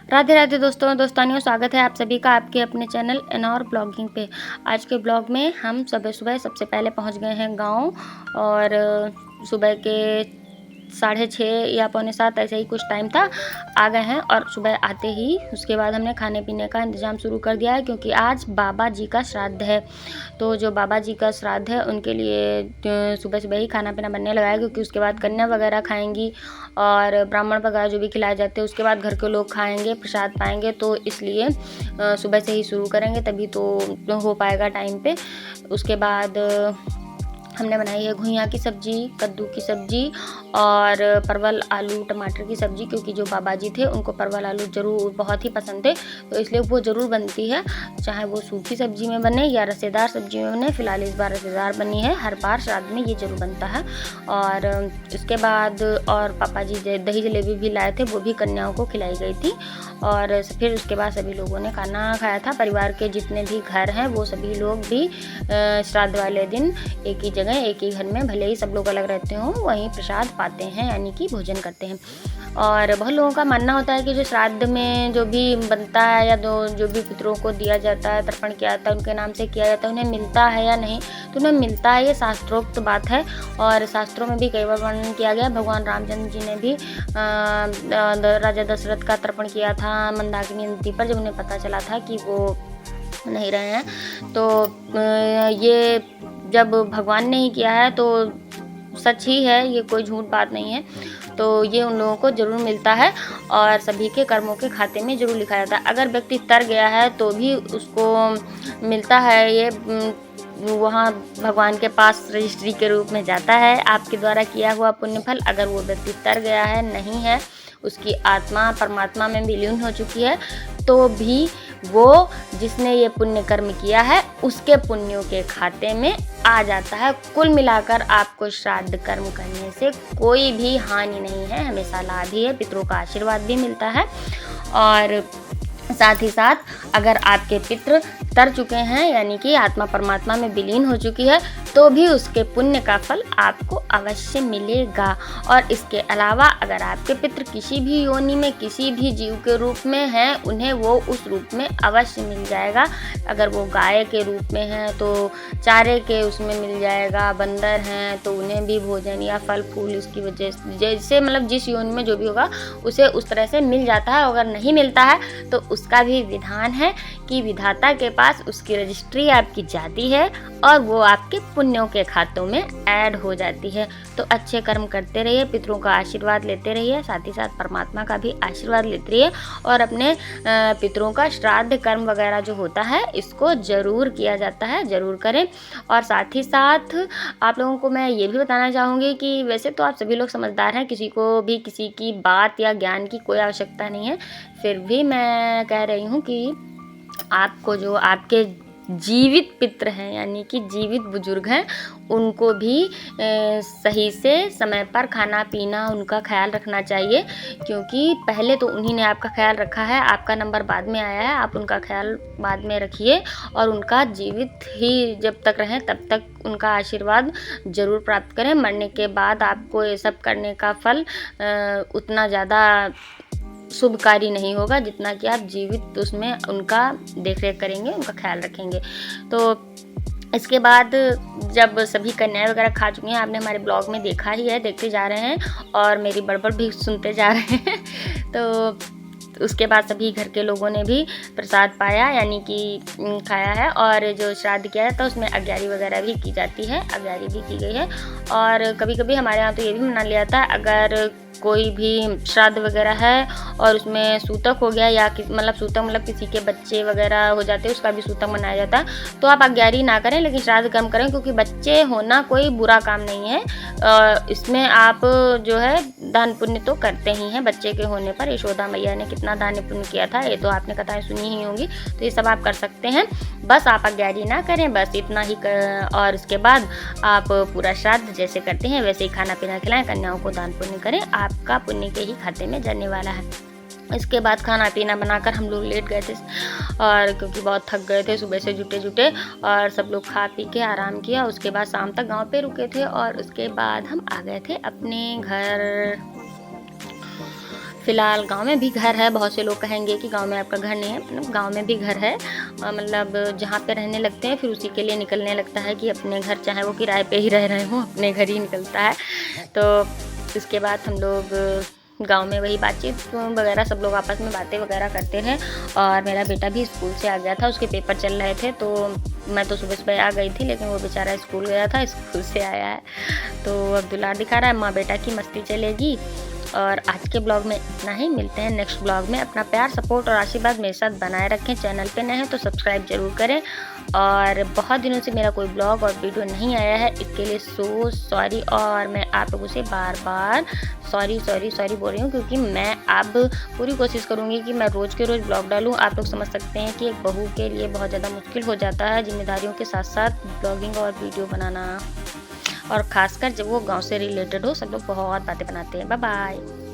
राधे राधे दोस्तों दोस्तानियों, स्वागत है आप सभी का आपके अपने चैनल एनॉर ब्लॉगिंग पे। आज के ब्लॉग में हम सुबह सुबह सबसे पहले पहुंच गए हैं गांव और सुबह के 6:30 या पौने 7 ऐसे ही कुछ टाइम था, आ गए हैं। और सुबह आते ही उसके बाद हमने खाने पीने का इंतज़ाम शुरू कर दिया है, क्योंकि आज बाबा जी का श्राद्ध है। तो जो बाबा जी का श्राद्ध है उनके लिए सुबह सुबह ही खाना पीना बनने लगा है, क्योंकि उसके बाद कन्या वगैरह खाएंगी और ब्राह्मण वगैरह जो भी खिलाए जाते हैं उसके बाद घर के लोग खाएंगे, प्रसाद पाएंगे। तो इसलिए सुबह से ही शुरू करेंगे, तभी तो हो पाएगा टाइम पे। उसके बाद हमने बनाई है घुइयाँ की सब्ज़ी, कद्दू की सब्ज़ी और परवल आलू टमाटर की सब्ज़ी, क्योंकि जो बाबा जी थे उनको परवल आलू ज़रूर बहुत ही पसंद थे, तो इसलिए वो ज़रूर बनती है, चाहे वो सूखी सब्ज़ी में बने या रसेदार सब्ज़ी में बने। फ़िलहाल इस बार रसेदार बनी है, हर बार श्राद्ध में ये ज़रूर बनता है। और इसके बाद और पापा जी दही जलेबी भी लाए थे, वो भी कन्याओं को खिलाई गई थी। और फिर उसके बाद सभी लोगों ने खाना खाया था। परिवार के जितने भी घर हैं वो सभी लोग भी श्राद्ध वाले दिन एक ही जगह एक ही घर में, भले ही सब लोग अलग रहते हों, वहीं प्रसाद पाते हैं, यानी कि भोजन करते हैं। और बहुत लोगों का मानना होता है कि जो श्राद्ध में जो भी बनता है या जो भी पितरों को दिया जाता है, तर्पण किया जाता है, उनके नाम से किया जाता है, उन्हें मिलता है या नहीं। तो उन्हें मिलता है, ये शास्त्रोक्त बात है और शास्त्रों में भी कई बार वर्णन किया गया। भगवान रामचंद्र जी ने भी राजा दशरथ का तर्पण किया था मंदाकिनी नदी पर, जब उन्हें पता चला था कि वो नहीं रहे हैं। तो ये जब भगवान ने ही किया है तो सच ही है, ये कोई झूठ बात नहीं है। तो ये उन लोगों को ज़रूर मिलता है और सभी के कर्मों के खाते में ज़रूर लिखा जाता है। अगर व्यक्ति तर गया है तो भी उसको मिलता है, ये वहाँ भगवान के पास रजिस्ट्री के रूप में जाता है, आपके द्वारा किया हुआ पुण्य फल। अगर वो व्यक्ति तर गया है, नहीं है, उसकी आत्मा परमात्मा में विलीन हो चुकी है, तो भी वो जिसने ये पुण्य कर्म किया है उसके पुण्यों के खाते में आ जाता है। कुल मिलाकर आपको श्राद्ध कर्म करने से कोई भी हानि नहीं है, हमेशा लाभ ही है, पितरों का आशीर्वाद भी मिलता है। और साथ ही साथ अगर आपके पितृ तर चुके हैं, यानी कि आत्मा परमात्मा में विलीन हो चुकी है, तो भी उसके पुण्य का फल आपको अवश्य मिलेगा। और इसके अलावा अगर आपके पितृ किसी भी योनि में किसी भी जीव के रूप में हैं, उन्हें वो उस रूप में अवश्य मिल जाएगा। अगर वो गाय के रूप में हैं तो चारे के उसमें मिल जाएगा, बंदर हैं तो उन्हें भी भोजन या फल फूल उसकी वजह से, जैसे मतलब जिस योनि में जो भी होगा उसे उस तरह से मिल जाता है। अगर नहीं मिलता है तो उसका भी विधान है कि विधाता के पास उसकी रजिस्ट्री आपकी जाती है और वो आपके पुण्यों के खातों में ऐड हो जाती है। तो अच्छे कर्म करते रहिए, पितरों का आशीर्वाद लेते रहिए, साथ ही साथ परमात्मा का भी आशीर्वाद लेते रहिए और अपने पितरों का श्राद्ध कर्म वगैरह जो होता है इसको ज़रूर किया जाता है, ज़रूर करें। और साथ ही साथ आप लोगों को मैं ये भी बताना चाहूँगी कि वैसे तो आप सभी लोग समझदार हैं, किसी को भी किसी की बात या ज्ञान की कोई आवश्यकता नहीं है, फिर भी मैं कह रही हूँ कि आपको जो आपके जीवित पितृ हैं, यानी कि जीवित बुजुर्ग हैं, उनको भी सही से समय पर खाना पीना उनका ख्याल रखना चाहिए, क्योंकि पहले तो उन्हीं ने आपका ख्याल रखा है, आपका नंबर बाद में आया है, आप उनका ख्याल बाद में रखिए और उनका जीवित ही जब तक रहें तब तक उनका आशीर्वाद ज़रूर प्राप्त करें। मरने के बाद आपको ये सब करने का फल उतना ज़्यादा शुभकारी नहीं होगा जितना कि आप जीवित उसमें उनका देख रेख करेंगे, उनका ख्याल रखेंगे। तो इसके बाद जब सभी कन्याएं वगैरह खा चुकी हैं, आपने हमारे ब्लॉग में देखा ही है, देखते जा रहे हैं और मेरी बड़बड़ भी सुनते जा रहे हैं। तो उसके बाद सभी घर के लोगों ने भी प्रसाद पाया, यानी कि खाया है। और जो श्राद्ध किया है तो उसमें अग्यारी वगैरह भी की जाती है, अग्यारी भी की गई है। और कभी कभी हमारे यहाँ तो ये भी मना लिया था, अगर कोई भी श्राद्ध वगैरह है और उसमें सूतक हो गया या मतलब सूतक मतलब किसी के बच्चे वगैरह हो जाते हैं, उसका भी सूतक मनाया जाता है, तो आप अग्यारी ना करें लेकिन श्राद्ध कम करें, क्योंकि बच्चे होना कोई बुरा काम नहीं है। इसमें आप जो है दान पुण्य तो करते ही हैं। बच्चे के होने पर यशोदा मैया ने कितना दान पुण्य किया था, ये तो आपने कथाएं सुनी ही होंगी, तो ये सब आप कर सकते हैं। बस आप अग्यारी ना करें, बस इतना ही और उसके बाद आप पूरा श्राद्ध जैसे करते हैं वैसे ही खाना पीना खिलाएं, कन्याओं को दान पुण्य करें, आपका पुण्य के ही खाते में जाने वाला है। इसके बाद खाना पीना बनाकर हम लोग लेट गए थे, और क्योंकि बहुत थक गए थे सुबह से जुटे जुटे, और सब लोग खा पी के आराम किया। उसके बाद शाम तक गांव पे रुके थे और उसके बाद हम आ गए थे अपने घर। फ़िलहाल गांव में भी घर है। बहुत से लोग कहेंगे कि गांव में आपका घर नहीं है, मतलब गांव में भी घर है। मतलब जहाँ पे रहने लगते हैं फिर उसी के लिए निकलने लगता है कि अपने घर, चाहे वो किराए पे ही रह रहे हों, अपने घर ही निकलता है। तो इसके बाद हम लोग गांव में वही बातचीत वगैरह, सब लोग आपस में बातें वगैरह करते हैं। और मेरा बेटा भी स्कूल से आ गया था, उसके पेपर चल रहे थे, तो मैं तो सुबह आ गई थी, लेकिन वो बेचारा स्कूल गया था, स्कूल से आया है। तो अब दुलार दिखा रहा है, माँ बेटा की मस्ती चलेगी। और आज के ब्लॉग में इतना ही, मिलते हैं नेक्स्ट ब्लॉग में। अपना प्यार, सपोर्ट और आशीर्वाद मेरे साथ बनाए रखें। चैनल पे नए हैं तो सब्सक्राइब जरूर करें। और बहुत दिनों से मेरा कोई ब्लॉग और वीडियो नहीं आया है, इसके लिए सो सॉरी। और मैं आप लोगों से बार बार सॉरी बोल रही हूँ, क्योंकि मैं अब पूरी कोशिश करूँगी कि मैं रोज़ के रोज़ ब्लॉग डालूँ। आप लोग समझ सकते हैं कि एक बहू के लिए बहुत ज़्यादा मुश्किल हो जाता है जिम्मेदारियों के साथ साथ ब्लॉगिंग और वीडियो बनाना, और ख़ासकर जब वो गांव से रिलेटेड हो। सब लोग बहुत बातें बनाते हैं। Bye bye.